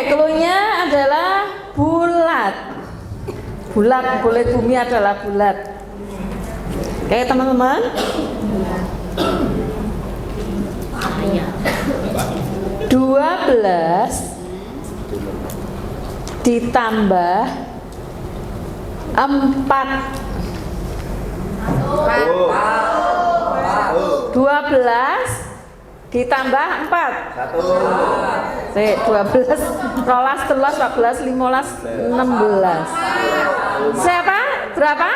Cluenya adalah bulat. Bulat, boleh bumi adalah bulat. Oke, teman-teman. 12 ditambah 4. 12 ditambah 4. 12, 12, 13, 14, 15, 16. Siapa? Berapa?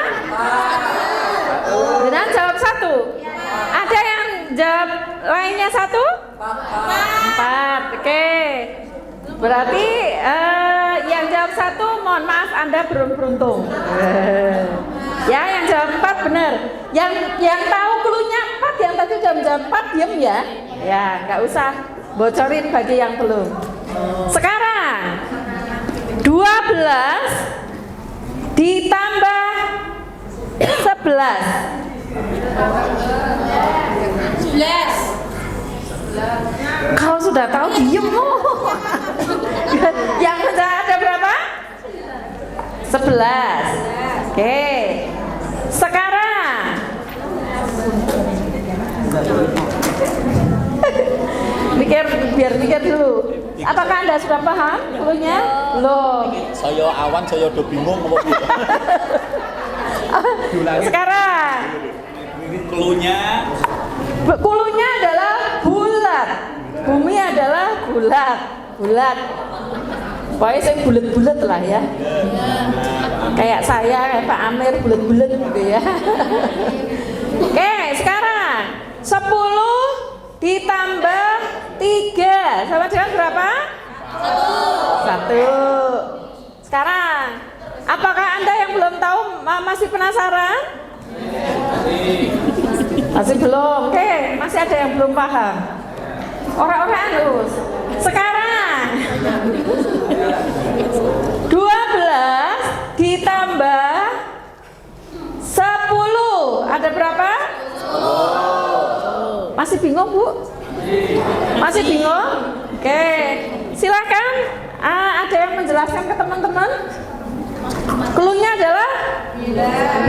Jangan jawab 1. Ada yang jawab lainnya 1? 4. Oke. Berarti yang jawab 1, mohon maaf, Anda belum beruntung. Ya, yang jawab 4 benar. Yang tahu cluenya 4, yang tadi jawab 4 diam ya. Ya, nggak usah bocorin bagi yang belum. Sekarang 12 ditambah 11. 11. Kalau sudah tahu diem loh. Yang ada berapa? 11. Oke. Sekarang biar mikir dulu. Apakah Anda sudah paham cluenya? Belum. Saya awan, saya udah bingung apa gitu. Sekarang Cluenya adalah bulat. Bumi adalah bulat. Pokoknya saya bulat-bulat lah ya. Kayak saya, kayak Pak Amir bulat-bulat gitu ya. Oke, sekarang 10 ditambah 3 sama dengan berapa? 1. Sekarang, apakah Anda yang belum tahu masih penasaran? Masih belum. Oke, masih ada yang belum paham. Orang-orang halus. Sekarang 12 ditambah 10 ada berapa? 10. Masih bingung, Bu? Masih bingung? Oke, silakan. Ada yang menjelaskan ke teman-teman? Cluenya adalah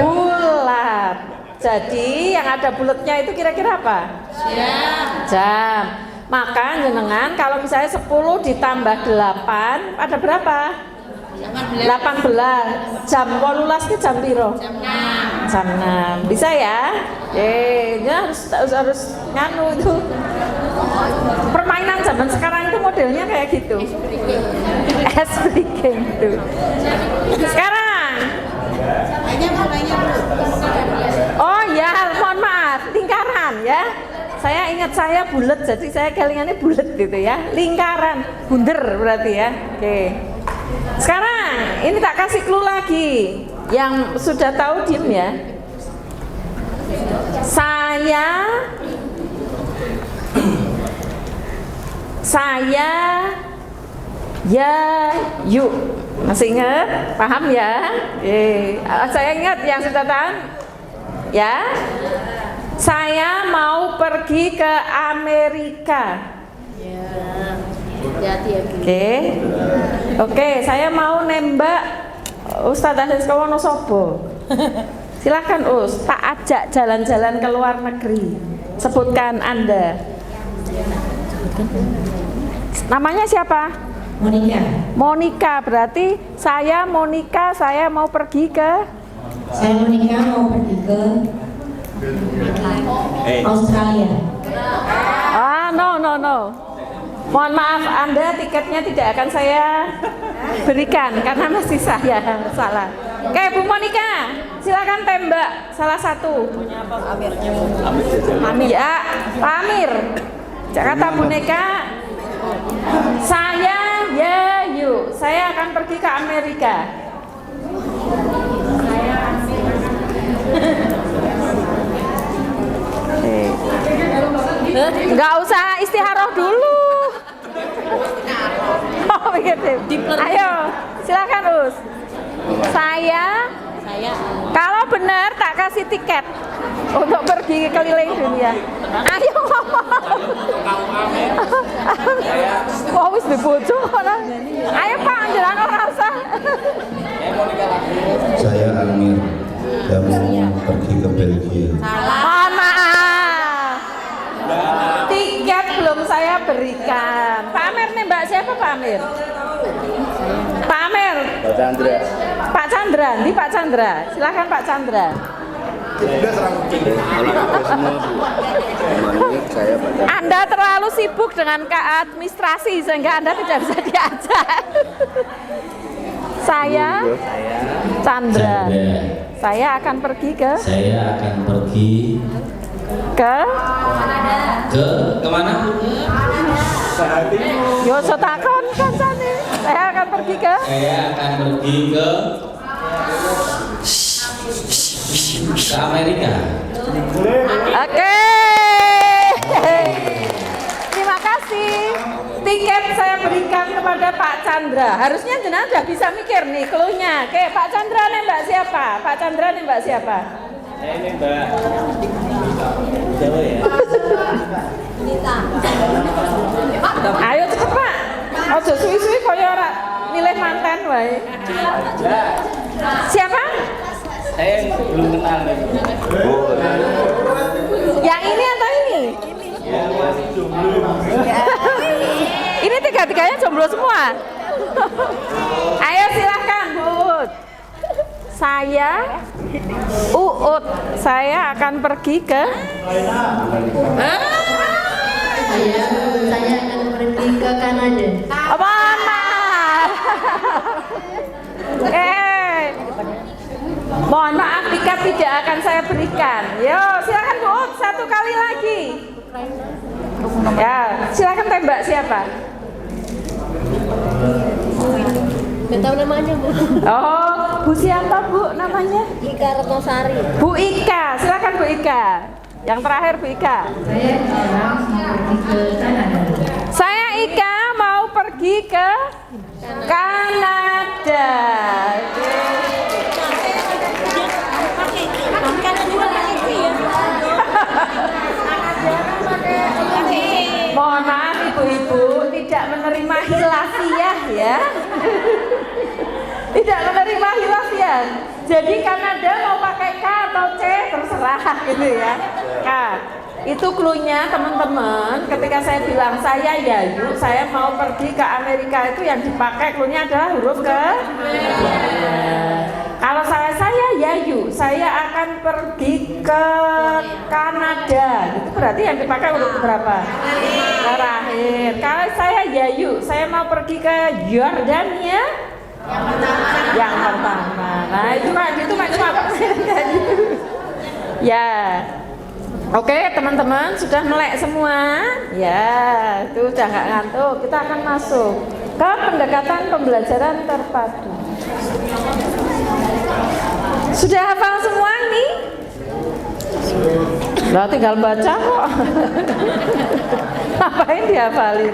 bulat. Jadi yang ada bulatnya itu kira-kira apa? Jam. Maka jenengan kalau misalnya 10 ditambah 8 ada berapa? 18. Jam 18 ke jam piro? Jam 6. Bisa ya? Harus nganu itu. Permainan zaman sekarang itu modelnya kayak gitu. Es breaking itu. Sekarang. Oh ya, mohon maaf, lingkaran ya. Saya ingat saya bulat, jadi saya kelingannya bulat gitu ya. Lingkaran, bunder berarti ya. Oke. Sekarang ini tak kasih clue lagi. Yang sudah tahu diem ya. Saya ya yuk. Masih ingat? Paham ya? Saya ingat yang sudah tahu ya. Saya mau pergi ke Amerika. Oke, saya mau nembak Ustadz Siska Wonosobo. Silahkan Us, tak ajak jalan-jalan ke luar negeri. Sebutkan Anda. Namanya siapa? Monica, berarti saya Monica, saya mau pergi ke? Saya Monica mau pergi ke Australia. No. Mohon maaf, Anda tiketnya tidak akan saya berikan karena masih saya salah. Oke, Bu Monica, silakan tembak salah satu. Amir. Ya, Pak Amir. Kata Bu Monica, saya yuk. Saya akan pergi ke Amerika. Nggak usah istiharoh dulu. Oh begitu. Ayo, silakan Us. Saya kalau benar tak kasih tiket untuk pergi keliling dunia. Ayo ngomong. Wah, wis dibojo ora. Ayo Pak, njelang ora usah. Saya Amir yang mau pergi ke Belgia. Mohon maaf. Tiket belum saya berikan. Pak Amir nih Mbak siapa Pak Amir? Pak Amir. Pak Chandra. Pak Chandra, di Pak Chandra. Silakan Pak Chandra. Anda terlalu sibuk dengan administrasi sehingga Anda tidak bisa diajak. Saya Chandra. Saya akan pergi ke kemana? Yo sotakon kancane. Saya akan pergi ke Amerika. Oke. Terima kasih. Tiket saya berikan kepada Pak Chandra. Harusnya jenengan sudah bisa mikir nih clue-nya. Oke, Pak Chandra nih Mbak siapa? Pak Chandra nih Mbak siapa? Saya ini Mbak Jawa ya. Ayo cepet Pak. Ojo suwi-suwi kaya ora milih manten wae. Siapa? Saya belum kenal nih. Yang ini atau ini? Ini tiga-tiganya jomblo semua. Ayo silahkan Bud. Saya Uut. Saya akan pergi ke Saya akan pergi ke Kanada. apa? Mohon maaf tiket tidak akan saya berikan. Yo, silakan Bu Ut, satu kali lagi. Ya, silakan tembak siapa? Nggak tahu namanya, Bu. Oh, Bu siapa Bu namanya? Ika Retnosari. Bu Ika, silakan Bu Ika. Yang terakhir Bu Ika. Saya Ika mau pergi ke Kanada. Mohon maaf ibu-ibu tidak menerima hilafiah ya. Tidak menerima hilafiah. Jadi Kanada mau pakai K atau C terserah gitu ya. K. Itu clue-nya teman-teman. Ketika saya bilang saya Yayu, saya mau pergi ke Amerika, itu yang dipakai clue-nya adalah huruf ke. Kalau saya Yayu, saya akan pergi ke Kanada. Itu berarti yang dipakai huruf berapa? Terakhir. Kalau saya Yayu, saya mau pergi ke Yordania. Yang pertama. Nah itu kan itu cuma pertanyaan gitu. Ya. Oke teman-teman sudah melek semua. Ya itu udah nggak ngantuk. Kita akan masuk ke pendekatan pembelajaran terpadu. Sudah hafal semua nih? Lah tinggal baca kok. Ngapain dihafalin?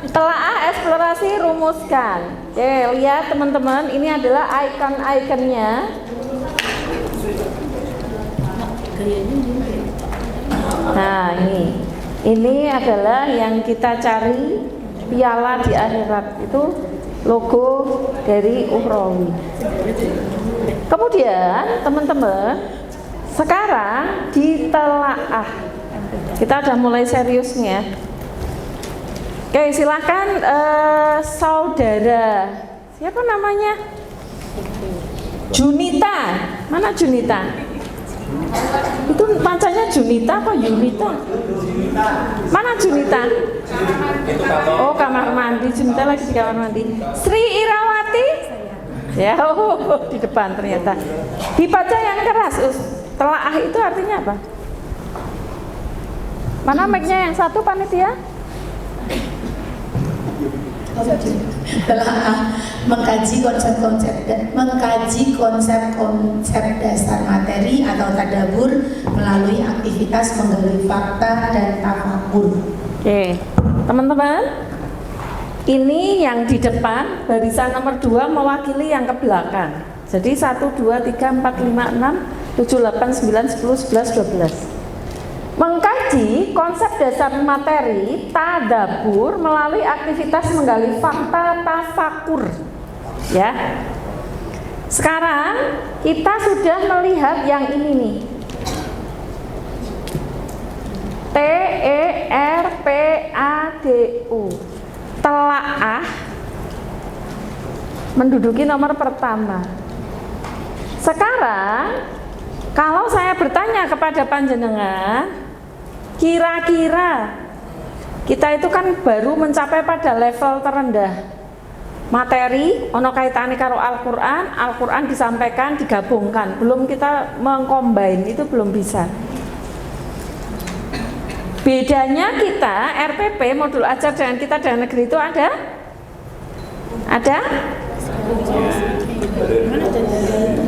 Telaah eksplorasi rumuskan. Oke, lihat teman-teman, ini adalah icon-iconnya. Nah, ini adalah yang kita cari piala di akhirat. Itu logo dari Ukhrawi. Kemudian, teman-teman, sekarang ditelaah. Kita udah mulai seriusnya. Oke, silahkan saudara. Siapa namanya? Junita. Mana Junita? Itu bacanya Junita apa Yunita? Mana Junita? Oh, kamar mandi. Junita lagi di kamar mandi. Sri Irawati? Ya, di depan ternyata. Dibaca yang keras. Telaah itu artinya apa? Mana mic-nya yang satu panitia? Telah mengkaji konsep dasar materi atau tadabur melalui aktivitas menggali fakta dan tafakur. Oke, teman-teman, ini yang di depan barisan nomor 2 mewakili yang ke belakang. Jadi 1, 2, 3, 4, 5, 6, 7, 8, 9, 10, 11, 12. Mengkaji Mengkaji konsep dasar materi tadabbur melalui aktivitas menggali fakta tafakur. Ya. Sekarang kita sudah melihat yang ini nih. TERPADU. Telaah menduduki nomor pertama. Sekarang kalau saya bertanya kepada panjenengan, kira-kira kita itu kan baru mencapai pada level terendah. Materi ono kaitane karo Al-Qur'an, Al-Qur'an disampaikan, digabungkan. Belum kita mengcombine, itu belum bisa. Bedanya kita RPP modul ajar dengan kita dalam negeri itu ada?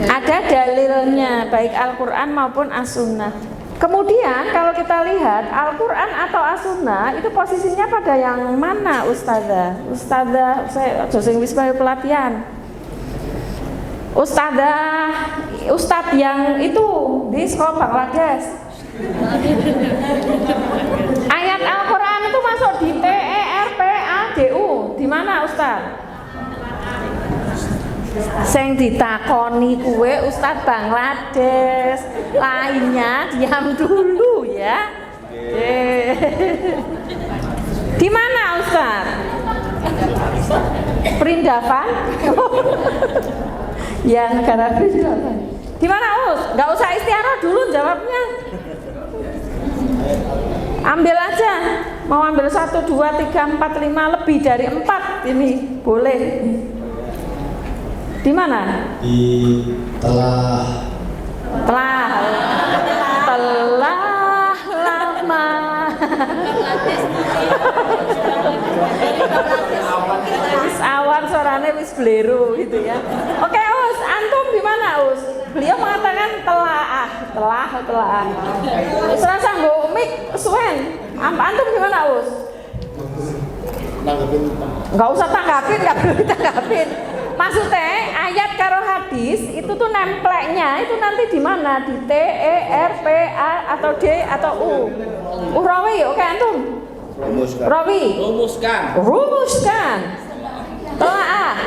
Ada dalilnya, baik Al-Quran maupun As-Sunnah. Kemudian kalau kita lihat Al-Quran atau As-Sunnah itu posisinya pada yang mana Ustazah? Ustazah, saya joseng wis pelatihan. Ustadz yang itu di sekolah Bangladesh. Ayat Al-Quran itu masuk di TERPADU. Di mana Ustadz? Sing ditakoni kue Ustadz Bangladesh, lainnya diam dulu ya. Di mana Ustadz? Perindavan? Ya negara Perindavan. Di mana Us? Gak usah istiaroh dulu jawabnya. Ambil aja. Mau ambil 1, 2, 3, 4, 5, lebih dari 4 ini boleh. Di mana? Di telah lama. Wis awan sorane wis bleru gitu ya. Oke Us, antum di mana Us? Beliau mengatakan telah. Wis rasa nggo mik suwen. Antum di mana Us? Enggak usah tanggapin, enggak perlu ditanggapin. Maksudnya ayat karo hadis itu tuh nempleknya itu nanti di mana? Di T, E, R, P, A atau D atau U? Rawi, oke antum? Rawi. Rumuskan. Telaah.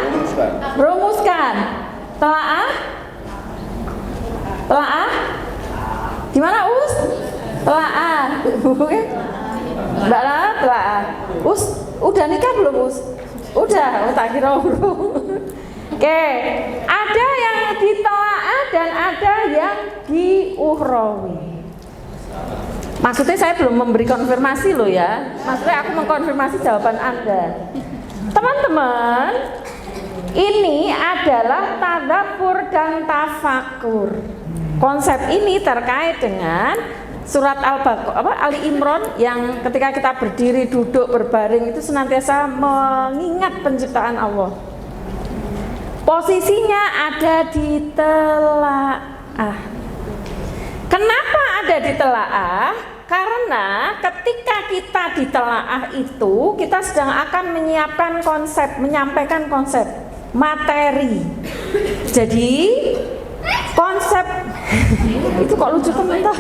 Rumuskan. Telaah. Di mana Us? Telaah. Mbak Lala telaah. Us, udah nikah belum Us? Udah, tak kira urung. Oke, ada yang ditelaah dan ada yang diuhrawi. Maksudnya saya belum memberi konfirmasi loh ya. Maksudnya aku mengkonfirmasi jawaban Anda. Teman-teman, ini adalah tadabbur dan tafakur. Konsep ini terkait dengan surat Ali Imran yang ketika kita berdiri, duduk, berbaring itu senantiasa mengingat penciptaan Allah. Posisinya ada di telaah. Kenapa ada di telaah? Karena ketika kita di telaah itu kita sedang akan menyiapkan konsep, menyampaikan konsep materi. Jadi konsep itu kok lucu teman toh.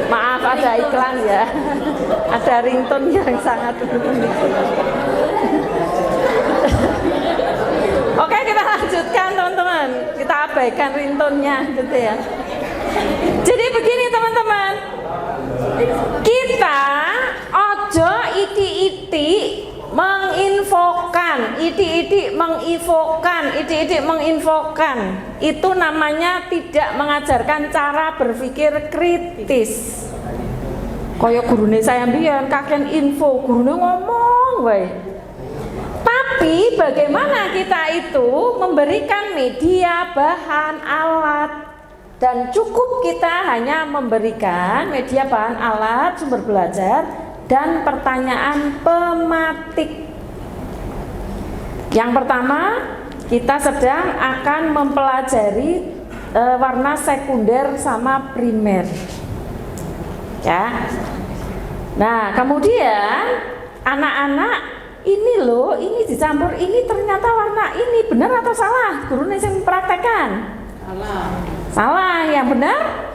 Maaf ada iklan ya. Ada ringtone yang sangat unik. Oke, kita lanjutkan teman-teman. Kita abaikan ringtone-nya gitu ya. Jadi begini teman-teman. Kita ojo iti-iti menginfokan, menginfokan. Itu namanya tidak mengajarkan cara berpikir kritis. Kaya gurune saya mbiyen kakek info, gurune ngomong wae. Tapi bagaimana kita itu memberikan media, bahan, alat, dan cukup kita hanya memberikan media, bahan, alat, sumber belajar, dan pertanyaan pematik. Yang pertama, kita sedang akan mempelajari warna sekunder sama primer. Ya. Nah, kemudian anak-anak ini loh, ini dicampur ini ternyata warna ini, benar atau salah? Guru yang mempraktekkan. Salah, yang benar?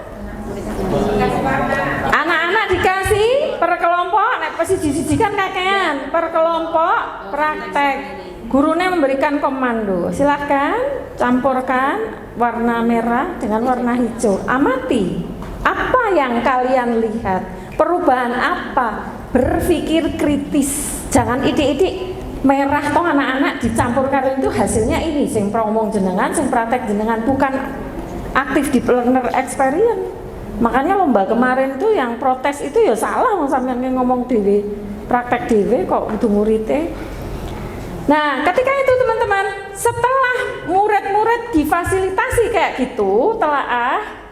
Anak-anak dikasih per kelompok, nek pasti disijikan kakean, per kelompok praktek. Gurunya memberikan komando, silakan campurkan warna merah dengan warna hijau. Amati apa yang kalian lihat, perubahan apa, berpikir kritis. Jangan idik-idik merah toh anak-anak dicampur karo itu hasilnya ini sing promong jenengan, sing praktek jenengan, bukan aktif di learner experience. Makanya lomba kemarin tuh yang protes itu ya salah, mau sampean ngomong dewe, praktek dewe kok kudu murite. Nah, ketika itu teman-teman, setelah murid-murid difasilitasi kayak gitu, telaah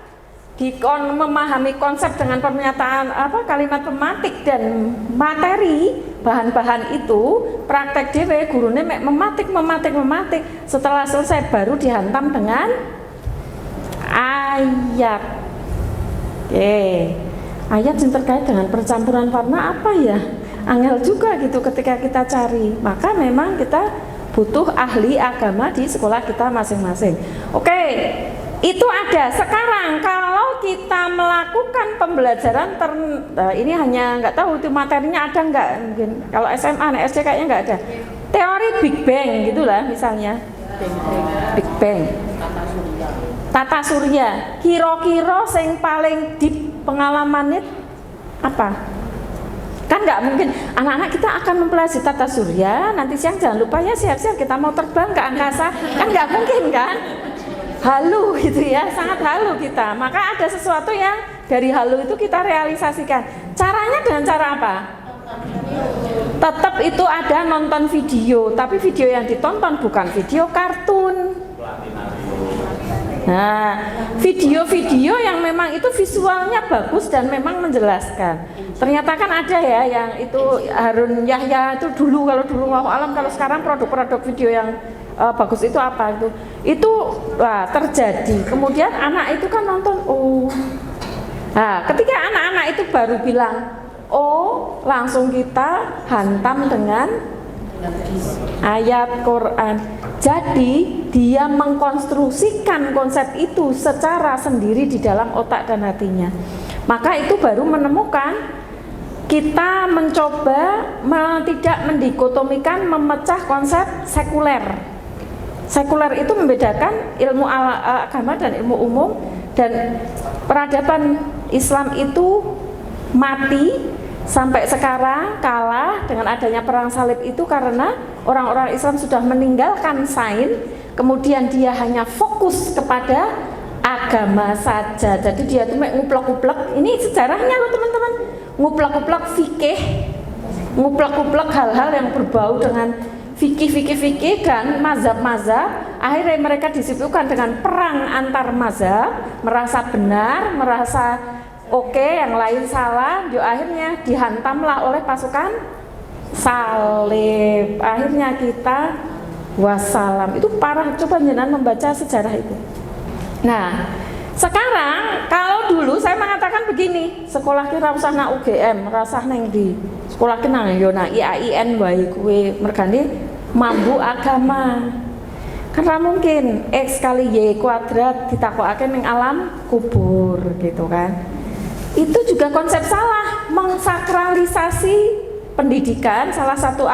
memahami konsep dengan pernyataan kalimat pematik dan materi bahan-bahan itu, praktek dewe gurunya mematik. Setelah selesai baru dihantam dengan ayat. Ayat yang terkait dengan percampuran warna apa ya? Angel juga gitu ketika kita cari. Maka memang kita butuh ahli agama di sekolah kita masing-masing. Itu ada. Sekarang kalau kita melakukan pembelajaran ini hanya nggak tahu itu materinya ada nggak, mungkin kalau SMA, SD kayaknya nggak ada. Teori Big Bang gitulah misalnya. Big Bang. Tata surya. Kira-kira yang paling deep pengalamannya apa? Kan nggak mungkin anak-anak kita akan mempelajari tata surya, nanti siang jangan lupa ya siap-siap kita mau terbang ke angkasa. Kan nggak mungkin kan? Halu gitu ya, sangat halu kita. Maka ada sesuatu yang dari halu itu kita realisasikan. Caranya dengan cara apa? Tetap itu ada nonton video, tapi video yang ditonton bukan video kartun. Nah, video-video yang memang itu visualnya bagus dan memang menjelaskan. Ternyata kan ada ya yang itu Harun Yahya itu dulu, kalau dulu wallahu alam, kalau sekarang produk-produk video yang bagus itu apa itu terjadi. Kemudian anak itu kan nonton, nah ketika anak-anak itu baru bilang langsung kita hantam dengan ayat Quran. Jadi dia mengkonstruksikan konsep itu secara sendiri di dalam otak dan hatinya. Maka itu baru menemukan kita mencoba tidak mendikotomikan, memecah konsep sekuler. Sekuler itu membedakan ilmu agama dan ilmu umum, dan peradaban Islam itu mati sampai sekarang, kalah dengan adanya perang salib itu karena orang-orang Islam sudah meninggalkan sains, kemudian dia hanya fokus kepada agama saja. Jadi dia tuh nguplek-nguplek, ini sejarahnya loh teman-teman, nguplek-nguplek fikih, nguplek-nguplek hal-hal yang berbau dengan fikih dan mazhab-mazhab. Akhirnya mereka disibukkan dengan perang antar mazhab, merasa benar, merasa oke, yang lain salah. Akhirnya dihantamlah oleh pasukan salib. Akhirnya kita wassalam. Itu parah. Coba jenengan membaca sejarah itu. Nah, sekarang kalau dulu saya mengatakan begini, sekolah kita usah na UGM, rasah neng di sekolah kita nang yo na IAIN wae kuwe mergane mambu agama. Karena mungkin X kali Y kuadrat ditakokake ning alam kubur gitu kan. Itu juga konsep salah, mengsakralisasi pendidikan salah satu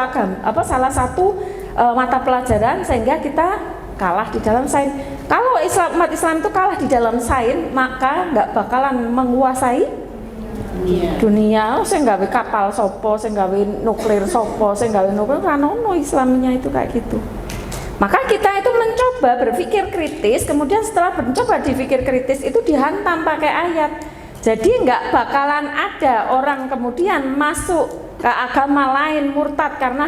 salah satu mata pelajaran sehingga kita kalah di dalam sains. Kalau umat Islam itu kalah di dalam sains, maka nggak bakalan menguasai dunia. Saya nggak kapal sopo, saya nggak nuklir sopo, saya nggak nuklir kanono Islamnya itu kayak gitu. Maka kita itu mencoba berpikir kritis, kemudian setelah mencoba dipikir kritis itu dihantam pakai ayat. Jadi nggak bakalan ada orang kemudian masuk ke agama lain murtad karena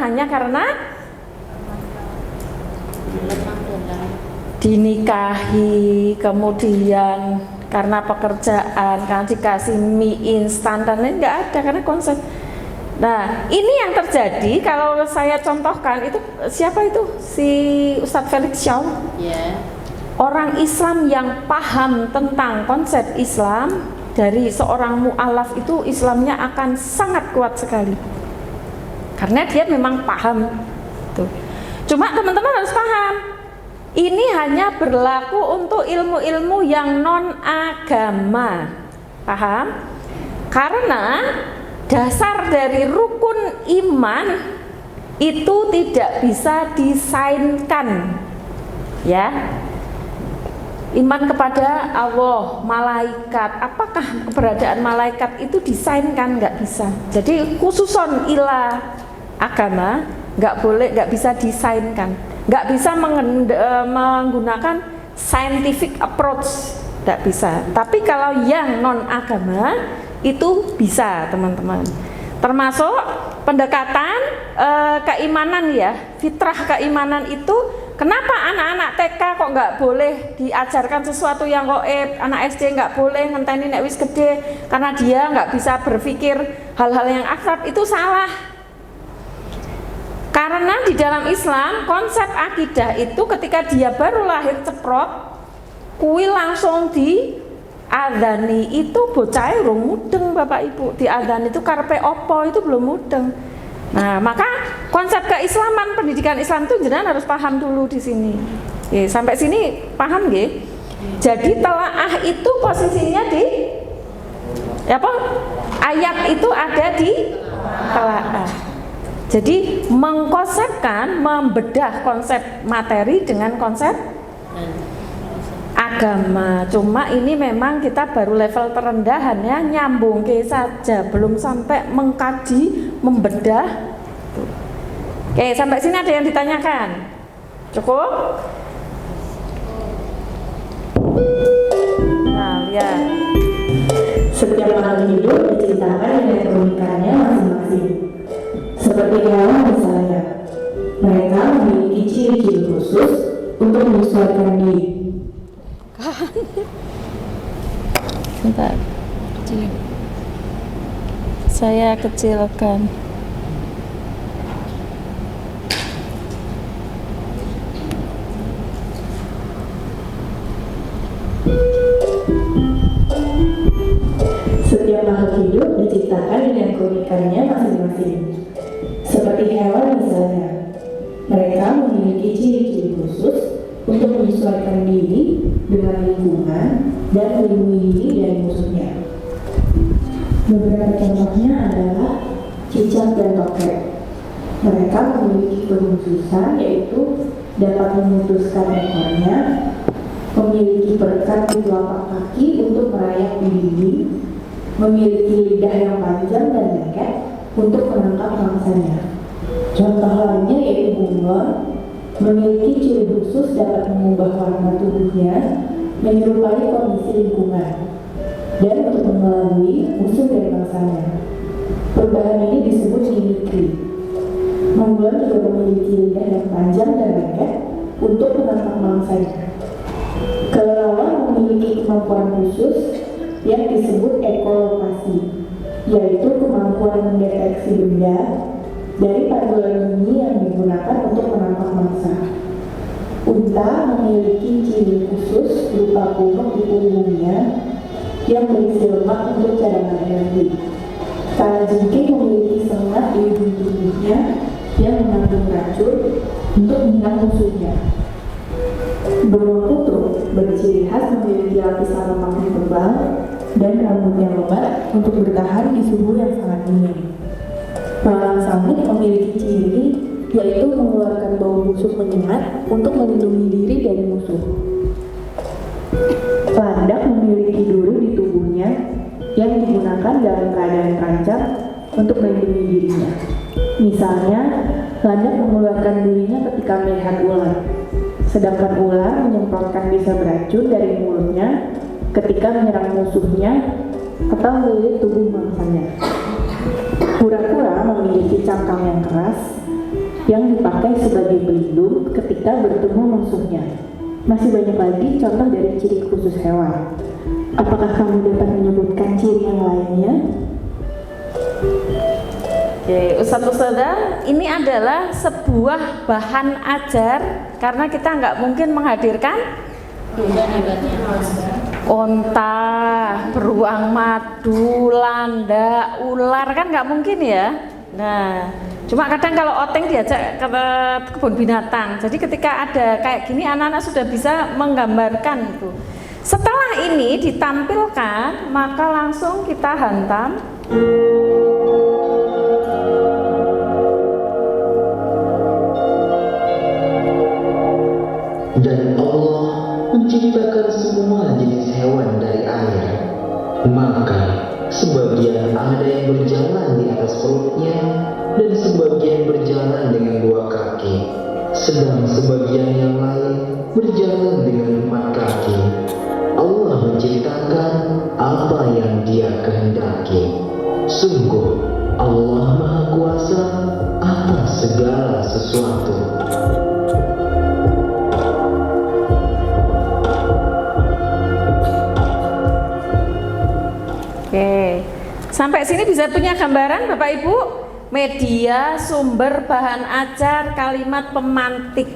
dinikahi, kemudian karena pekerjaan, karena dikasih mie instan dan lain, nggak ada karena konsep. Nah, ini yang terjadi kalau saya contohkan itu siapa itu? Si Ustadz Felix Shaw. Orang Islam yang paham tentang konsep Islam, dari seorang mu'alaf itu Islamnya akan sangat kuat sekali. karena dia memang paham. Tuh. Cuma teman-teman harus paham, ini hanya berlaku untuk ilmu-ilmu yang non agama, paham? Karena dasar dari rukun iman itu tidak bisa disainkan, ya. Iman kepada Allah, malaikat, apakah keberadaan malaikat itu disainkan? Nggak bisa. Jadi khususon ilah agama nggak boleh, nggak bisa disainkan, nggak bisa menggunakan scientific approach, nggak bisa. Tapi kalau yang non agama itu bisa, teman-teman. Termasuk pendekatan keimanan, ya, fitrah keimanan itu. Kenapa anak-anak TK kok nggak boleh diajarkan sesuatu yang gaib? Anak SD nggak boleh ngenteni nek wis gede, karena dia nggak bisa berpikir hal-hal yang abstrak. Itu salah. Karena di dalam Islam konsep akidah itu ketika dia baru lahir ceprot, kuwi langsung diadani, itu bocah urung mudeng Bapak Ibu. Diadani itu karepe opo itu belum mudeng. Nah, maka konsep keislaman, pendidikan Islam itu jenengan harus paham dulu di sini. Oke, sampai sini paham nggih? Jadi telaah itu posisinya di apa? Ayat itu ada di telaah. Jadi mengkonsepkan, membedah konsep materi dengan konsep agama. Cuma ini memang kita baru level terendahan, ya, nyambung ke saja, belum sampai mengkaji, membedah. Oke, sampai sini ada yang ditanyakan? Cukup? Nah, lihat. Setiap makhluk hidup diciptakan dengan keunikannya masing-masing. Seperti hewan misalnya, mereka memiliki ciri-ciri khusus untuk menyesuaikan diri. Sebentar, kecil. Saya kecilkan. Setiap makhluk hidup diciptakan dengan keunikannya masing-masing. Seperti hewan misalnya, mereka memiliki ciri-ciri khusus untuk menyesuaikan diri dengan lingkungan dan melindungi diri dari musuhnya. Beberapa contohnya adalah cicak dan tokek. Mereka memiliki kekhususan, yaitu dapat memutuskan ekornya, memiliki perekat di telapak kaki untuk merayap di dinding, memiliki lidah yang panjang dan lengket untuk menangkap mangsanya. Contoh lainnya yaitu bunglon, memiliki ciri khusus dapat mengubah warna tubuhnya menyerupai kondisi lingkungan dan untuk mengelabui musuh dan mangsanya. Perubahan ini disebut mimikri. Bunglon juga memiliki lidah yang panjang dan lengket untuk menangkap mangsanya. Kelelawar memiliki kemampuan khusus yang disebut ekolokasi, yaitu kemampuan mendeteksi benda dari pantulan bunyi yang digunakan untuk menangkap mangsa. Unta memiliki ciri khusus berupa kumuk di punggungnya yang berisi lemak untuk cadangan energi. Kalajengking memiliki sengat di ujung tubuhnya yang mengandung racun untuk menyerang musuhnya. Burung kutub berciri khas memiliki lapisan lemak yang tebal dan rambut yang lebat untuk bertahan di suhu yang sangat dingin. Walang sangit memiliki ciri yaitu mengeluarkan bau busuk menyengat untuk melindungi diri dari musuh. Landak memiliki duri di tubuhnya yang digunakan dalam keadaan terancam untuk melindungi dirinya. Misalnya, landak mengeluarkan durinya ketika melihat ular, sedangkan ular menyemprotkan bisa beracun dari mulutnya ketika menyerang musuhnya atau melilit tubuh mangsanya. Kura-kura memiliki cangkang yang keras yang dipakai sebagai pelindung ketika bertemu musuhnya. Masih banyak lagi contoh dari ciri khusus hewan. Apakah kamu dapat menyebutkan ciri yang lainnya? Oke, Ustadz-Ustadzah, ini adalah sebuah bahan ajar karena kita nggak mungkin menghadirkan onta, beruang madu, landak, ular, kan nggak mungkin ya. Nah, Cuma kadang kalau outing diajak ke kebun binatang. Jadi ketika ada kayak gini anak-anak sudah bisa menggambarkan itu. Setelah ini ditampilkan, maka langsung kita hantam. Dan Allah menciptakan semua jenis hewan dari air. Maka sebagian ada yang berjalan di atas perutnya dan sebagian berjalan dengan 2 kaki, sedang sebagian yang lain berjalan dengan 4 kaki. Allah menciptakan apa yang Dia kehendaki. Sungguh Allah Maha Kuasa atas segala sesuatu. Oke, sampai sini bisa punya gambaran Bapak Ibu? Media, sumber, bahan ajar, kalimat pemantik.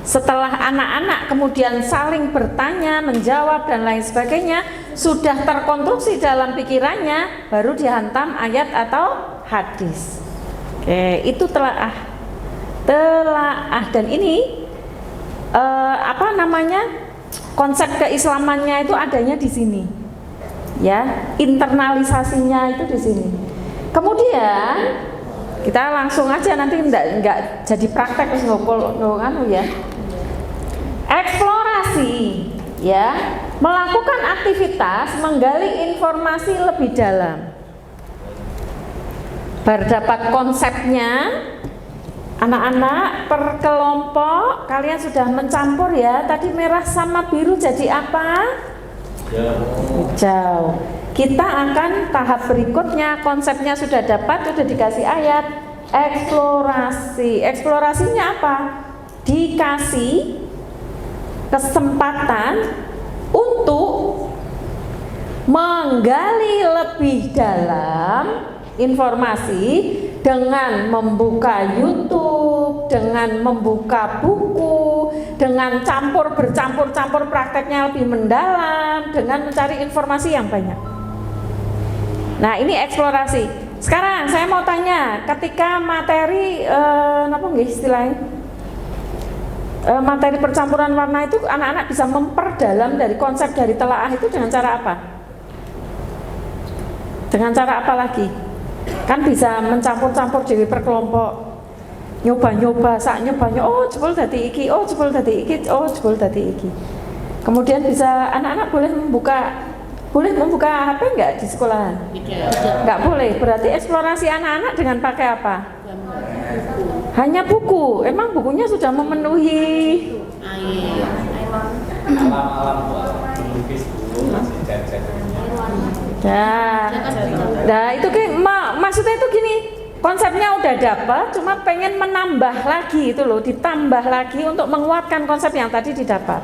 Setelah anak-anak kemudian saling bertanya, menjawab dan lain sebagainya, sudah terkonstruksi dalam pikirannya, baru dihantam ayat atau hadis. Oke, itu telaah. Dan ini konsep keislamannya itu adanya di sini. Ya, internalisasinya itu di sini. Kemudian kita langsung aja nanti enggak jadi praktek ya. Eksplorasi, ya, melakukan aktivitas menggali informasi lebih dalam. Berdapat konsepnya, anak-anak per kelompok kalian sudah mencampur ya. Tadi merah sama biru jadi apa? Hijau. Kita akan tahap berikutnya, konsepnya sudah dapat, sudah dikasih ayat. Eksplorasi. Eksplorasinya apa? Dikasih kesempatan untuk menggali lebih dalam informasi dengan membuka YouTube, dengan membuka buku, dengan bercampur-campur prakteknya lebih mendalam, dengan mencari informasi yang banyak. Nah, ini eksplorasi. Sekarang saya mau tanya, ketika materi materi percampuran warna itu anak-anak bisa memperdalam dari konsep dari telaah itu dengan cara apa? Dengan cara apa lagi? Kan bisa mencampur-campur jadi per kelompok, nyoba-nyoba, oh jebol dadi iki, oh jebol dadi iki, oh jebol dadi iki. Kemudian bisa anak-anak boleh membuka HP enggak di sekolahan? Enggak boleh. Berarti eksplorasi anak-anak dengan pakai apa? Hanya buku. Emang bukunya sudah memenuhi? Nah itu maksudnya itu gini, konsepnya udah dapat, cuma pengen menambah lagi itu loh, ditambah lagi untuk menguatkan konsep yang tadi didapat.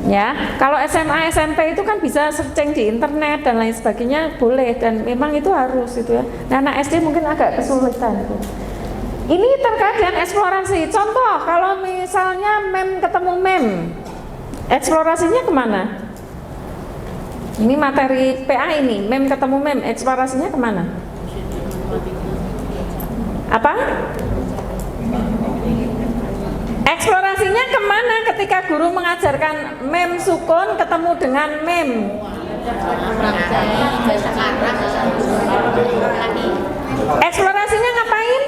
Ya, kalau SMA, SMP itu kan bisa searching di internet dan lain sebagainya boleh, dan memang itu harus itu ya. Nah, anak SD mungkin agak kesulitan itu. Ini terkait dengan eksplorasi. Contoh, kalau misalnya mem ketemu mem, eksplorasinya kemana? Ini materi PA ini, mem ketemu mem, eksplorasinya kemana? Apa? Eksplorasinya kemana ketika guru mengajarkan mem sukun ketemu dengan mem? Eksplorasinya ngapain?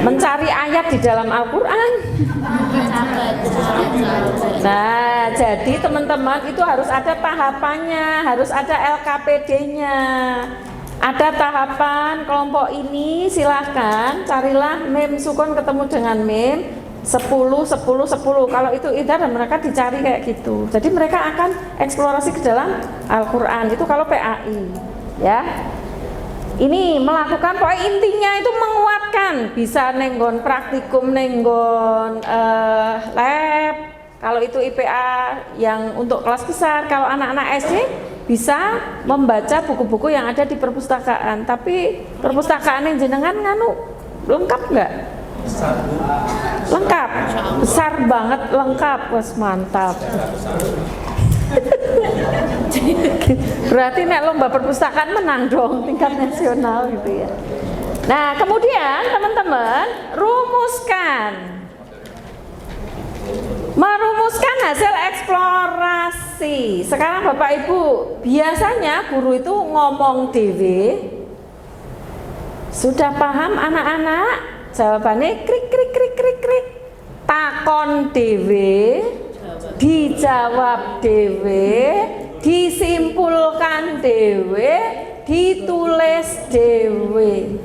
Mencari ayat di dalam Al-Quran. Nah, jadi teman-teman itu harus ada tahapannya, harus ada LKPD-nya. Ada tahapan kelompok ini, silahkan carilah mem sukun ketemu dengan mem 10, 10, 10. Kalau itu idhar dan mereka dicari kayak gitu. Jadi mereka akan eksplorasi ke dalam Al-Quran. Itu kalau PAI, ya. Ini melakukan, pokoknya intinya itu menguatkan, bisa nenggon praktikum, nenggon lab. Kalau itu IPA yang untuk kelas besar, kalau anak-anak SD bisa membaca buku-buku yang ada di perpustakaan. Tapi perpustakaan yang jenengan lengkap nggak? Lengkap, besar banget, lengkap, wes mantap. Berarti nek lomba perpustakaan menang dong tingkat nasional gitu ya. Nah, kemudian teman-teman merumuskan hasil eksplorasi. Sekarang Bapak Ibu, biasanya guru itu ngomong dewe. Sudah paham anak-anak? Jawabannya krik krik krik krik krik. Takon dewe, dijawab dewe, disimpulkan dewe, ditulis dewe.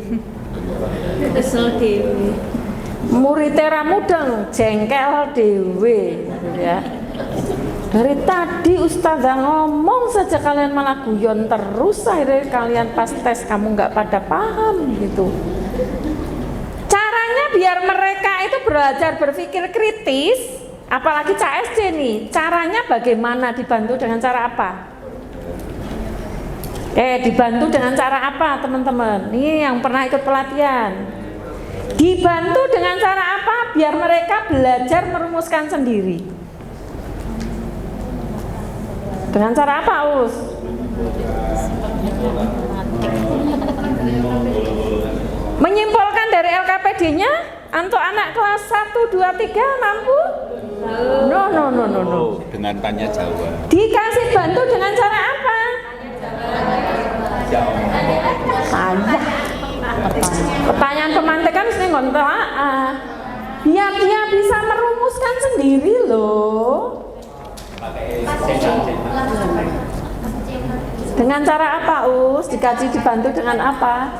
Kesel dewe. Muridnya mudeng, jengkel dewe, ya. Dari tadi Ustazah ngomong saja kalian malah guyon terus, akhirnya kalian pas tes kamu nggak pada paham gitu. Caranya biar mereka itu belajar berpikir kritis, apalagi CSD nih, caranya bagaimana, dibantu dengan cara apa? Dibantu dengan cara apa teman-teman? Ini yang pernah ikut pelatihan. Dibantu dengan cara apa? Biar mereka belajar merumuskan sendiri. Dengan cara apa, Us? Menyimpulkan dari LKPD-nya untuk anak kelas 1, 2, 3 mampu? No. Dengan tanya jawab. Dikasih bantu dengan cara apa? Pertanyaan pemantikan mesti ngontelaan. Biar dia bisa merumuskan sendiri loh. Dengan cara apa, Us? Dikaji dibantu dengan apa?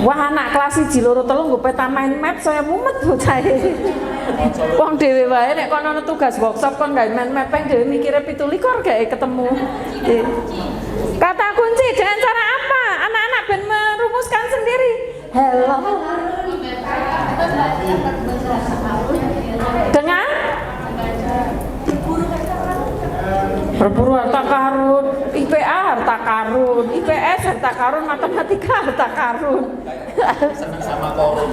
Wah, anak kelas 1 loro 3 nggo peta main map saya mumet bocah. Wong dhewe wae nek kono tugas workshop kon gawe main map dhewe mikire 17 gawe ketemu. Kata kunci dengan cara apa? Anak-anak ben merumuskan sendiri. Hello. Dengan berburu harta karun, IPA harta karun, IPS harta karun, matematika harta karun. Senang sama korun.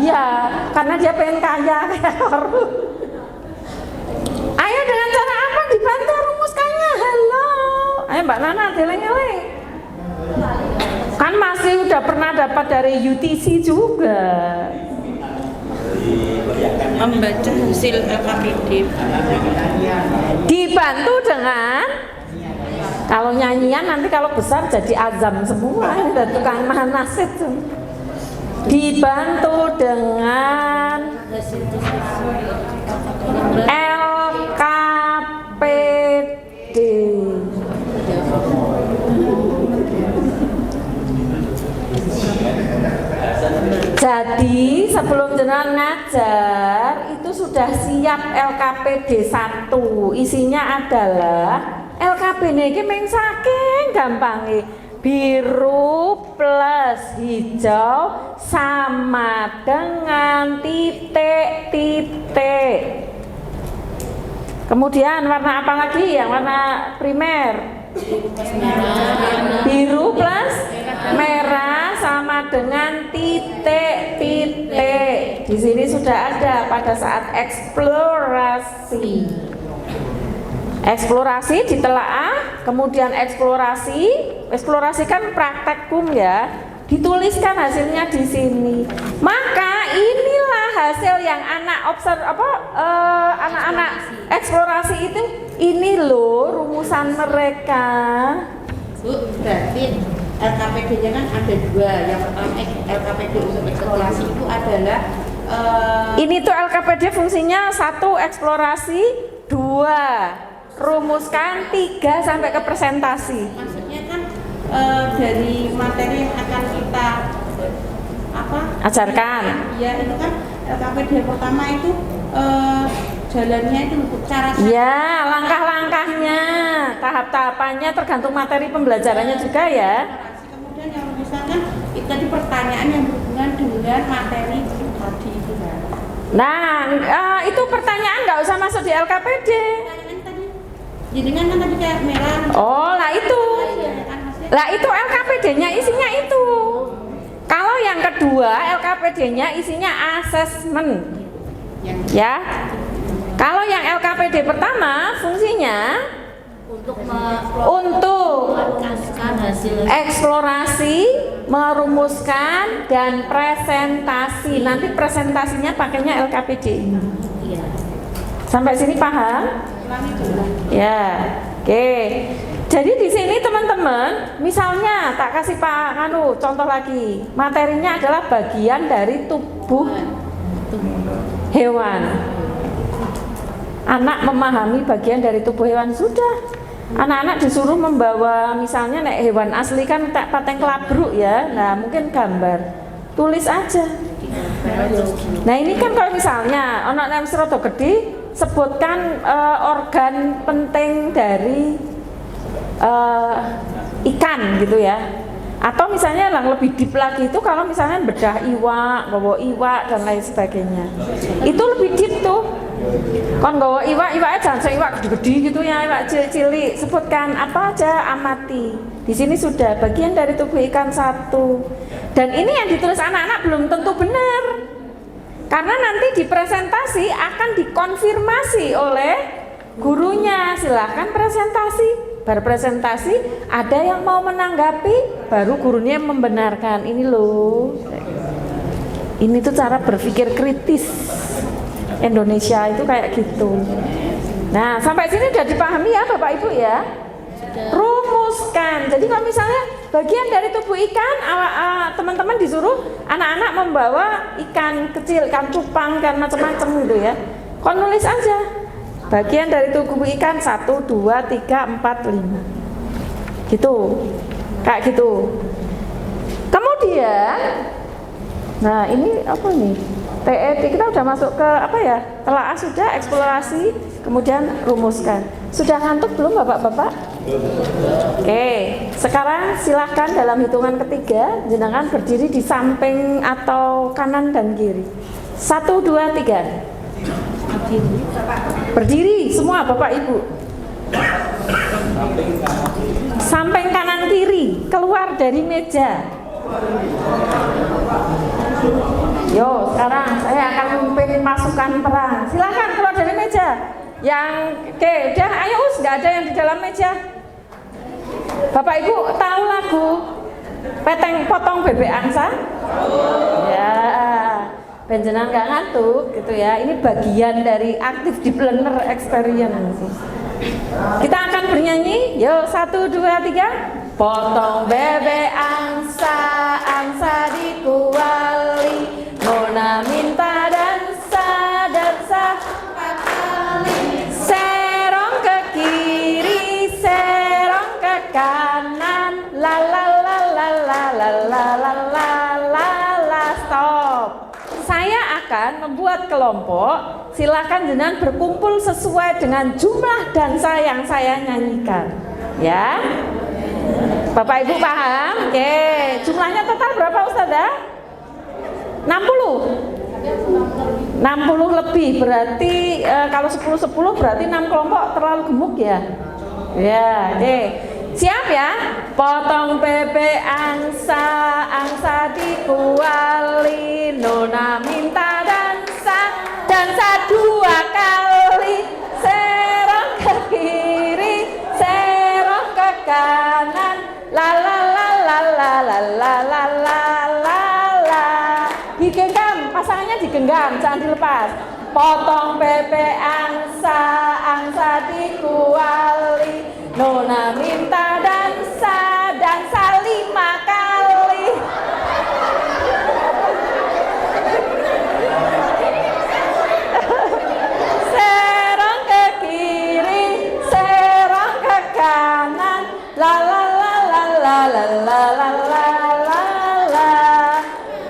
Iya, karena dia pengen kaya kayak korun. Ayo dengan cara apa dibantu rumuskannya? Halo. Ayo Mbak Nana, deleng-eleng. Kan masih udah pernah dapat dari UTC juga. Membaca hasil LKPD. Dibantu dengan, kalau nyanyian nanti kalau besar jadi azam semua, ada tukang manas itu. Dibantu dengan LKPD. Jadi sebelum jenengan ngajar itu sudah siap LKPD 1. Isinya adalah LKPD ini meng saking gampangnya. Biru plus hijau sama dengan titik-titik. Kemudian warna apa lagi yang warna primer? Biru plus merah sama dengan titik-titik. Di sini sudah ada pada saat eksplorasi. Eksplorasi ditelaah, kemudian eksplorasi kan praktekum ya. Dituliskan hasilnya di sini. Maka inilah hasil yang anak-anak eksplorasi itu, ini loh rumusan mereka. Bu, berarti LKPD-nya kan ada 2. Yang pertama LKPD untuk eksplorasi itu adalah ini tuh LKPD fungsinya 1 eksplorasi, 2 rumuskan, 3 sampai ke presentasi. Maksudnya kan dari materi yang akan kita ajarkan. Ya itu kan LKPD pertama itu jalannya itu cara. Ya, langkah-langkahnya, tahap-tahapannya tergantung materi pembelajarannya juga ya. Kemudian yang misalkan itu tadi pertanyaan yang berhubungan dengan materi tadi itu kan. Nah, itu pertanyaan nggak usah masuk di LKPD. Pertanyaan tadi, jadi kan tadi kayak merah. Oh, lah itu. Lah itu LKPD-nya isinya itu. Kalau yang kedua LKPD-nya isinya asesmen. Ya. Kalau yang LKPD pertama fungsinya Eksplorasi, merumuskan, dan presentasi. Nanti presentasinya pakainya LKPD ini. Sampai sini paham? Ya, oke. Jadi di sini teman-teman, misalnya tak kasih contoh lagi. Materinya adalah bagian dari tubuh hewan. Anak memahami bagian dari tubuh hewan sudah. Anak-anak disuruh membawa misalnya nek hewan asli kan tak pateng kelabruk ya. Nah, mungkin gambar. Tulis aja. Nah, ini kan kalau misalnya ono nang Serodo Gede sebutkan organ penting dari ikan gitu ya. Atau misalnya yang lebih deep lagi itu kalau misalnya bedah iwak, bawa iwak dan lain sebagainya. Itu lebih deep tuh. Kon bawa iwaknya jangan iwak gede-gede gitu ya, iwak cilik-cilik. Sebutkan apa aja, amati. Di sini sudah bagian dari tubuh ikan satu. Dan ini yang ditulis anak-anak belum tentu benar. Karena nanti di presentasi akan dikonfirmasi oleh gurunya. Silahkan presentasi. Berpresentasi, ada yang mau menanggapi, baru gurunya membenarkan. Ini loh, ini tuh cara berpikir kritis Indonesia itu kayak gitu. Nah, sampai sini udah dipahami ya Bapak Ibu ya. Rumuskan. Jadi kalau misalnya bagian dari tubuh ikan, teman-teman disuruh anak-anak membawa ikan kecil, ikan cupang, ikan macam-macam gitu ya. Kon nulis aja. Bagian dari tubuh ikan 1, 2, 3, 4, 5 gitu, kayak gitu. Kemudian, nah ini apa nih? TET kita udah masuk ke apa ya? Telaah sudah, eksplorasi, kemudian rumuskan. Sudah ngantuk belum Bapak-bapak? Oke, sekarang silahkan dalam hitungan ketiga, jenengan berdiri di samping atau kanan dan kiri. 1, 2, 3. Berdiri semua Bapak Ibu. Samping kanan kiri, keluar dari meja. Yo, sekarang saya akan memimpin pasukan perang. Silakan keluar dari meja. Oke, udah, ayo nggak ada yang di dalam meja. Bapak Ibu tahu lagu potong bebek angsa? Ya. Benjenan nggak ngantuk gitu ya. Ini bagian dari active deep learner experience. Kita akan bernyanyi. Yo, 1, 2, 3. Potong bebek angsa, angsa dikuali, nona minta dansa, dansa 4 kali. Serong ke kiri, serong ke kanan, la la la la la la la la la la la. Stop. Saya akan membuat kelompok, silakan jenengan berkumpul sesuai dengan jumlah dansa yang saya nyanyikan. Ya, Bapak Ibu paham? Oke, jumlahnya total berapa Ustazah? 60? 60 lebih, berarti kalau 10-10 berarti 6 kelompok terlalu gemuk ya? Ya, oke. Siap ya? Potong bebek angsa, angsa dikuali, nona minta dansa, dansa 2 kali. Serong ke kiri, serong ke kanan, la la la la la la la la la la la. Digenggam, pasangannya digenggam, jangan dilepas. Potong bebek angsa, angsa dikuali, nona minta dansa, dansa 5 kali. Serong ke kiri, serong ke kanan, la la la la la la la la la la la.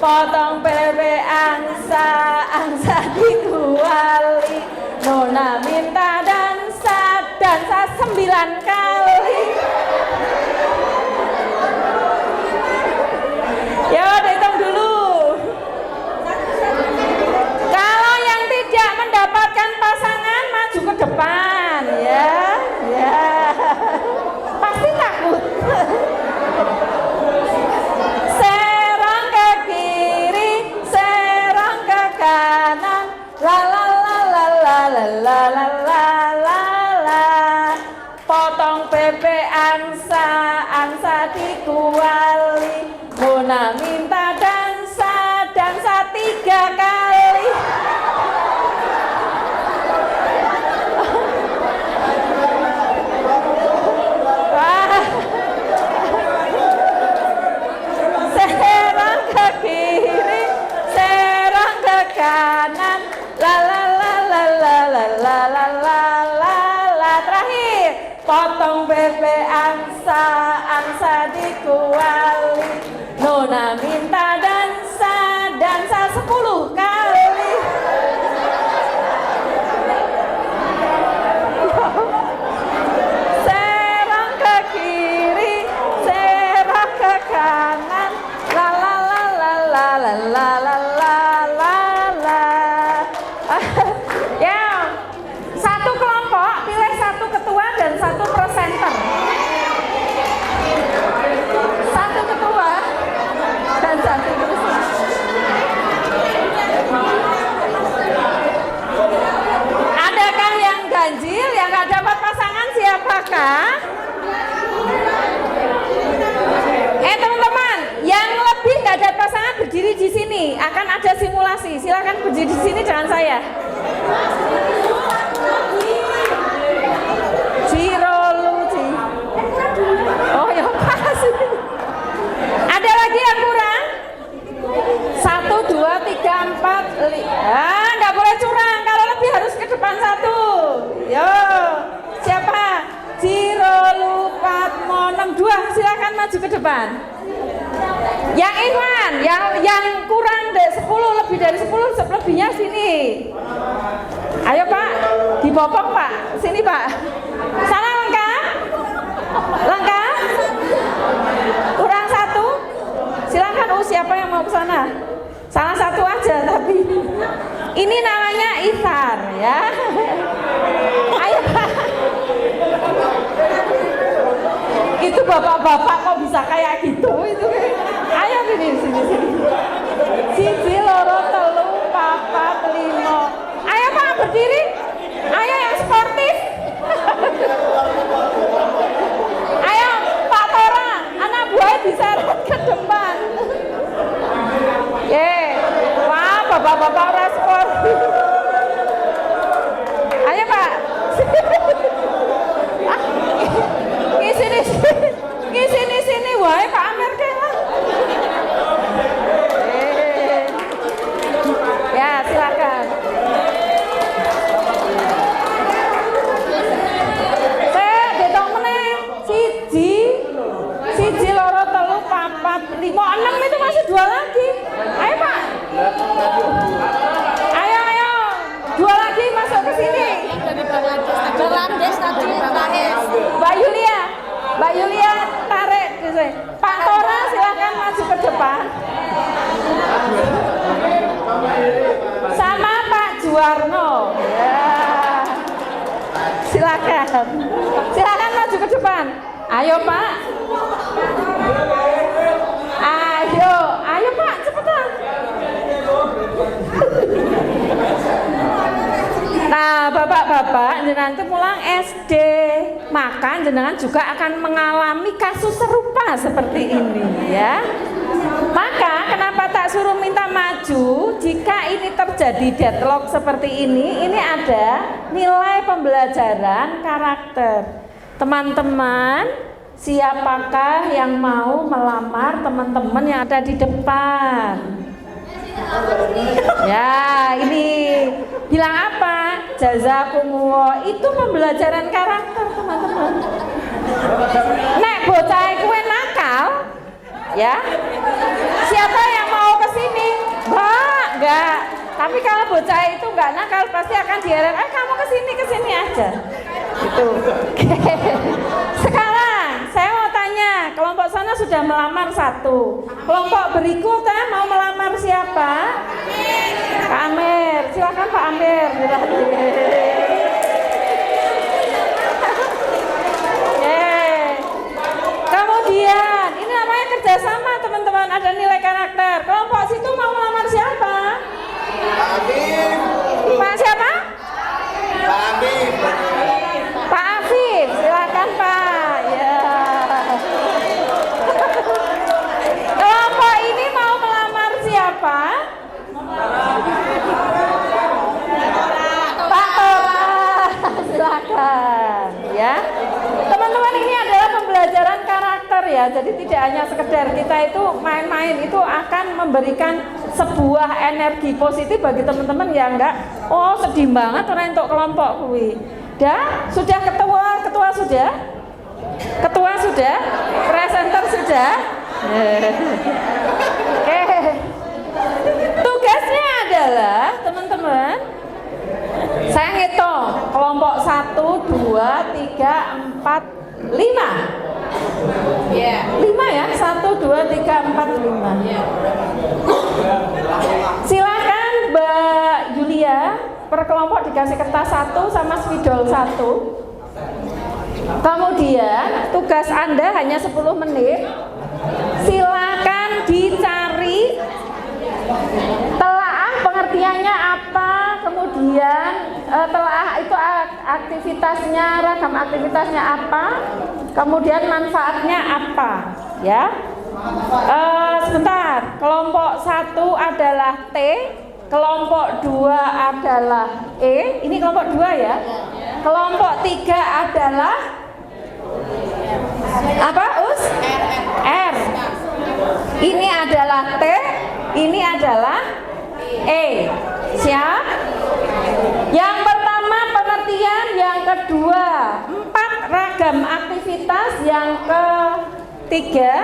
Potong bebek angsa, angsa dikuali, nona minta dansa, dansa 9 kali. Ya, hitung dulu. Kalau yang tidak mendapatkan pasangan maju ke depan ya. Ya. Pasti takut. Serong ke kiri, serong ke kanan, la la la la la la la la la la la. Potong bebek angsa, angsa diku terakhir. Potong bebek angsa dikuali. Nona minta dansa 10 kali. Serong ke kiri, serong ke kanan. La la la la la la la la la la la. Ya, satu kelompok pilih satu ketua dan satu presenter. Satu ketua dan satu presenter. Adakah yang ganjil, yang nggak dapat pasangan, siapakah? Teman-teman, yang lebih nggak dapat pasangan berdiri di sini. Akan ada simulasi. Silakan berdiri di sini dengan saya. Jiroluji. Oh ya pas. Ada lagi yang kurang? 1, 2, 3, 4, 5. Nggak boleh curang. Kalau lebih harus ke depan satu. Yo, siapa? Jirolupatmo 62. Silakan maju ke depan. Yang Irwan, yang kurang dari 10, lebih dari 10, lebihnya sini. Ayo Pak, dibopong Pak. Sini Pak. Sana lengkap? Lengkap? Kurang 1? Silakan. Siapa yang mau ke sana? Salah satu aja tapi. Ini namanya Ithar ya. Ayo Pak. Itu bapak-bapak kok bisa kayak gitu itu. Ayo sini. Siji, loro, telu, papat, limo. Ayo Pak berdiri. Ayo yang sportif. Ayo Pak Tora, anak buah diseret ke depan. Wah bapak-bapak orang sportif. Ayo Pak. Sini wae Pak Amir lah. Ya silakan. Saya detong meneh. Siji, loro, telu, papat, limo, 6 itu masih 2 lagi. Ayo Pak. Ayo. 2 lagi masuk ke sini. Berlandes tadi terakhir. Mbak Yulia tarik. Pak Tora silakan maju ke depan. Sama Pak Juwarno. Ya. Silakan maju ke depan. Ayo Pak. Ayo Pak, cepetan. Nah, bapak-bapak, jenengan itu pulang SD, maka jenengan juga akan mengalami kasus serupa seperti ini ya. Maka kenapa tak suruh minta maju jika ini terjadi deadlock seperti ini ada nilai pembelajaran karakter. Teman-teman, siapakah yang mau melamar teman-teman yang ada di depan? Ya, ini bilang apa? Jazakumullah. Itu pembelajaran karakter, teman-teman. Nek bocah kuwe nakal, ya. Siapa yang mau ke sini? Mbak, enggak. Tapi kalau bocah itu enggak nakal, pasti akan diarahkan, kamu ke sini aja. Gitu. Sekarang saya mau tanya, kelompok sana sudah melamar 1. Kelompok berikutnya mau melamar siapa? Pak Amir. Silakan Pak Amir. Kemudian ini namanya kerjasama teman-teman, ada nilai karakter. Kelompok situ mau melamar siapa? Pak Afif. Pak siapa? Pak Afif. Pak Afif, silakan Pak. Ya. Kelompok ini mau melamar siapa? Pak Tora. Silakan ya. Teman-teman, ini adalah pembelajaran karakter ya. Jadi tidak hanya sekedar kita itu main-main, itu akan memberikan sebuah energi positif bagi teman-teman yang enggak, oh sedih banget orang untuk kelompok kuwi. Sudah ketua sudah? Ketua sudah? Presenter sudah? Oke. Tugasnya adalah teman-teman, saya ngitung kelompok 1, 2, 3, 4, 5. Ya. 5 ya? 1, 2, 3, 4, 5. Silakan Mbak Yulia, per kelompok dikasih kertas 1 sama spidol 1. Kemudian tugas Anda hanya 10 menit. Silakan dicari telaah pengertiannya apa, kemudian telaah itu aktivitasnya, ragam aktivitasnya apa, kemudian manfaatnya apa, ya. Sebentar, kelompok 1 adalah T, kelompok 2 adalah E, ini kelompok 2 ya. Kelompok 3 adalah apa, Us? R. Ini adalah T, ini adalah E. Siap? Yang pertama pengertian, yang kedua 4 ragam aktivitas, yang ketiga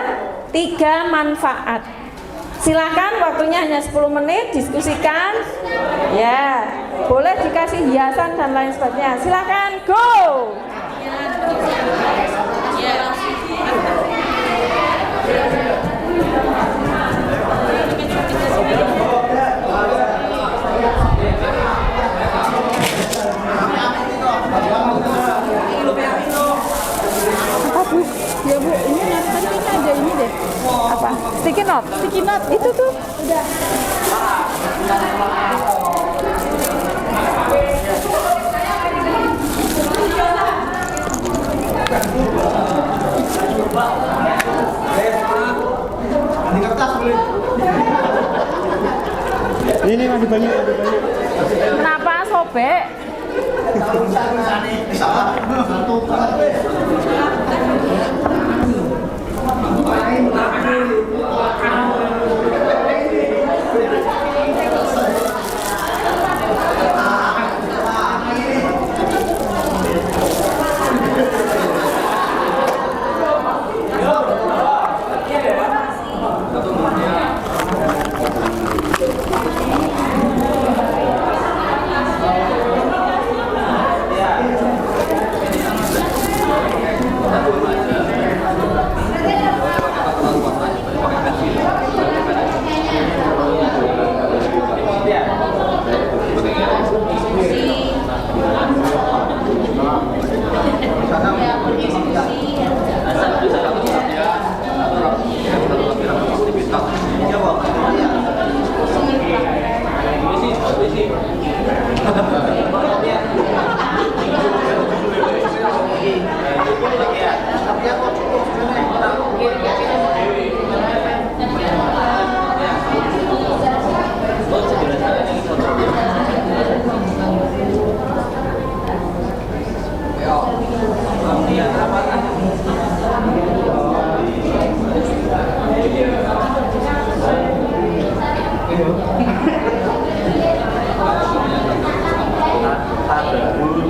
3 manfaat. Silakan, waktunya hanya 10 menit, diskusikan. Ya, boleh dikasih hiasan dan lain sebagainya. Silakan, go. Apa Bu? Ya Bu, ini tadi kayaknya ada ini deh. Apa? Sticky note. Sticky note itu tuh. Udah. Ini masih banyak. Kenapa sobek?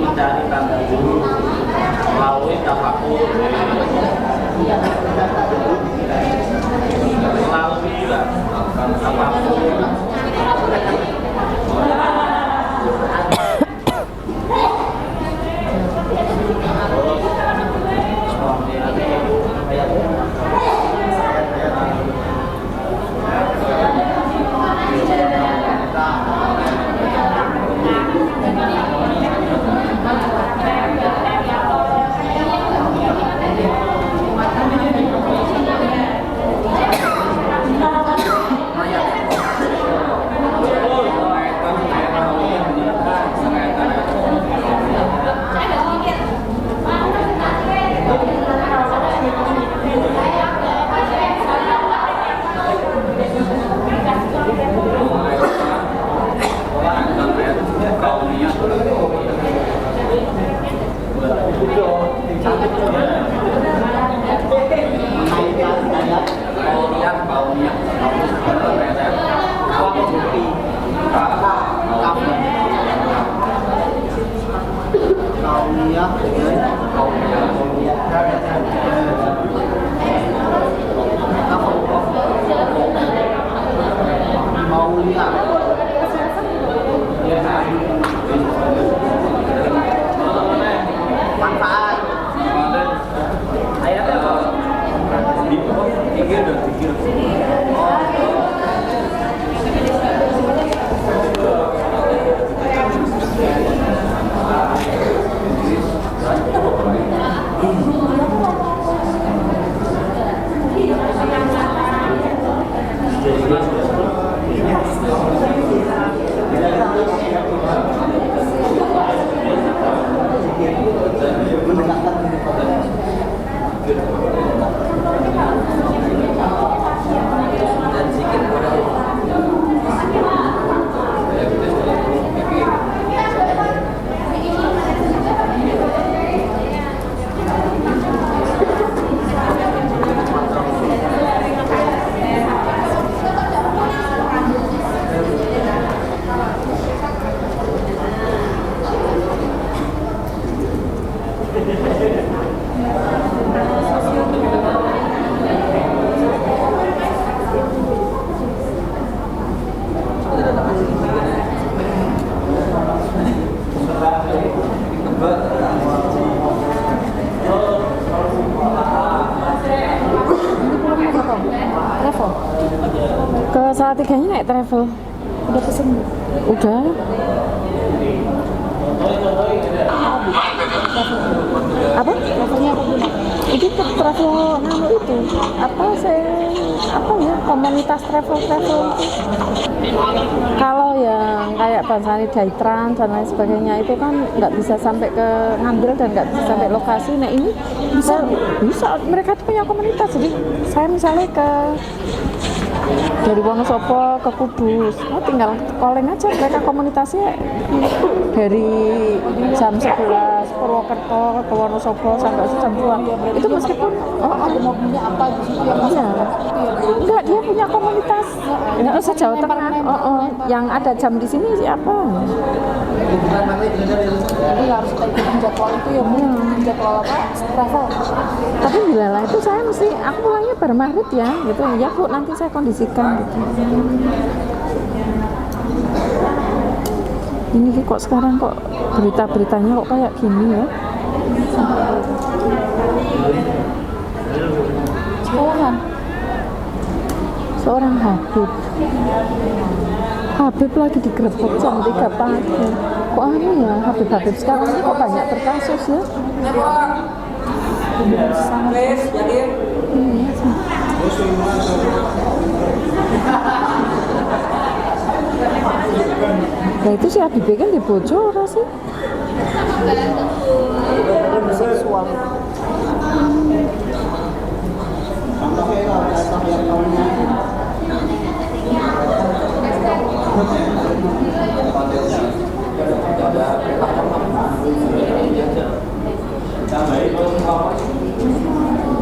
Mencari tanda dulu melalui tafakur, melalui juga tafakur. Mau lihat manfaat ayatnya Travel. Ke Salatiganya naik travel. Udah pesen? Udah. Apa? Travelnya apa belum? Itu travel nano itu. Komunitas travel itu. Kalau yang kayak Bansari Daitran dan lain sebagainya itu kan nggak bisa sampai ke ngambil dan nggak bisa sampai lokasi. Nah ini bisa mereka tuh punya komunitas. Jadi saya misalnya dari Wonosobo ke Kudus, tinggal calling aja, mereka komunitasnya dari jam 11 Purwokerto ke Wonosobo sampai jam 2. Itu meskipun mobilnya apa gitu yang enggak, dia punya komunitas enggak usah Jawa Tengah. Yang ada jam di sini siapa? jadi harus ikutin jadwal itu ya, jadwal apa? Travel. Tapi bilalah itu saya mesti, aku pulangnya baru maghrib ya gitu. Ya Bu, nanti saya kondisikan gitu. Ini kok sekarang kok berita-beritanya kok kayak gini ya. Seorang Habib lagi digerebek jam 3 pagi. Kok aneh ya, Habib sekarang ini kok banyak berkasus ya. Nah itu si Habib kan dibocor sih. Seksual.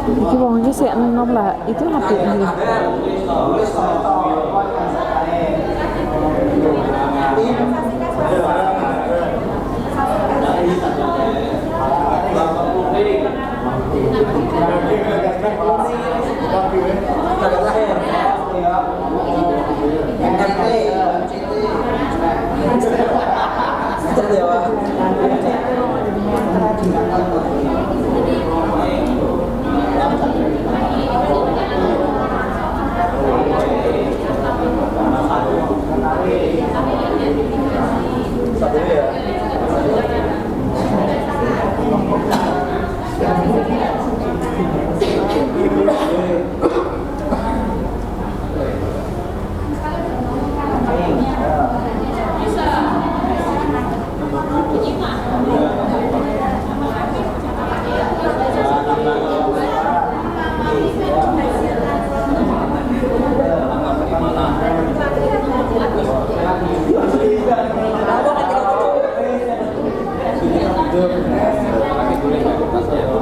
Iki wong iki sik enom lah, itu Habib iki.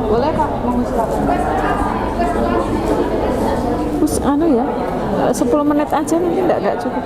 Boleh Kak, mengusulkan. Terus ya, 10 menit aja nanti enggak cukup.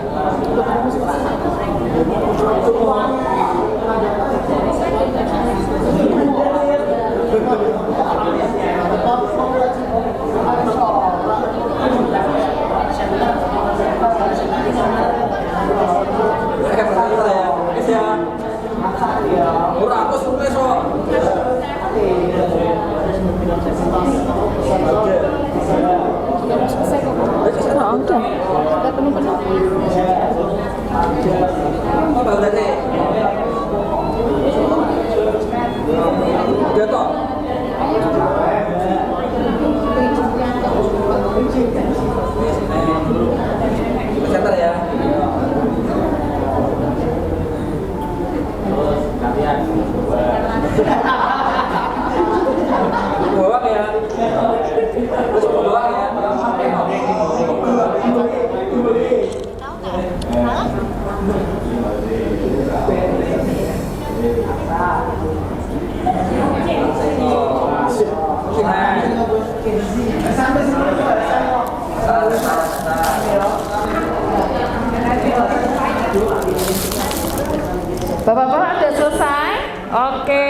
Bapak-bapak sudah selesai? Oke.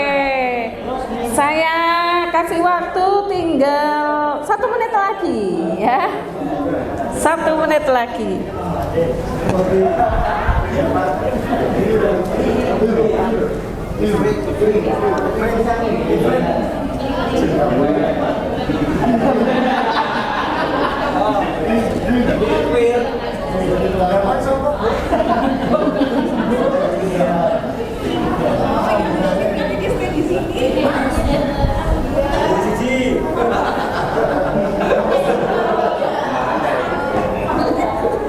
Saya kasih waktu tinggal 1 menit lagi ya. 1 menit lagi.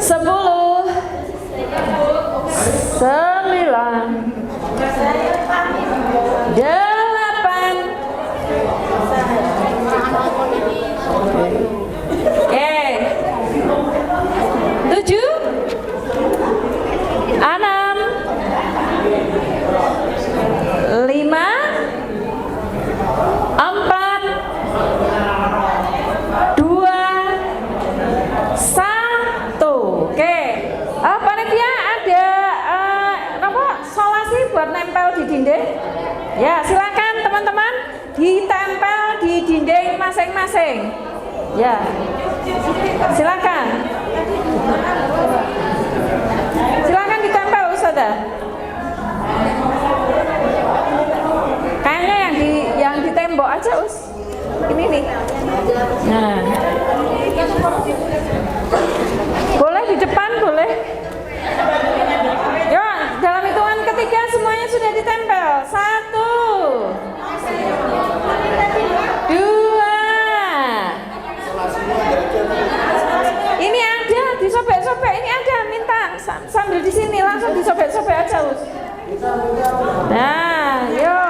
Sepuluh, 9, 8. Oke. 7, 6, 5, 4, 2, 1. Oke. Panitia ada solasi buat nempel di dinding. Ya, silakan teman-teman ditempel di dinding masing-masing. Ya. Silakan. Silakan ditempel, Ustazah. Kayaknya yang di tembok aja, Us. Ini nih. Nah. Boleh di depan, boleh. Yo, dalam hitungan ketiga semuanya sudah ditempel. 1, 2. Ini ada, disobek-sobek. Ini ada, minta sambil di sini langsung disobek-sobek aja, Us. Nah, yo.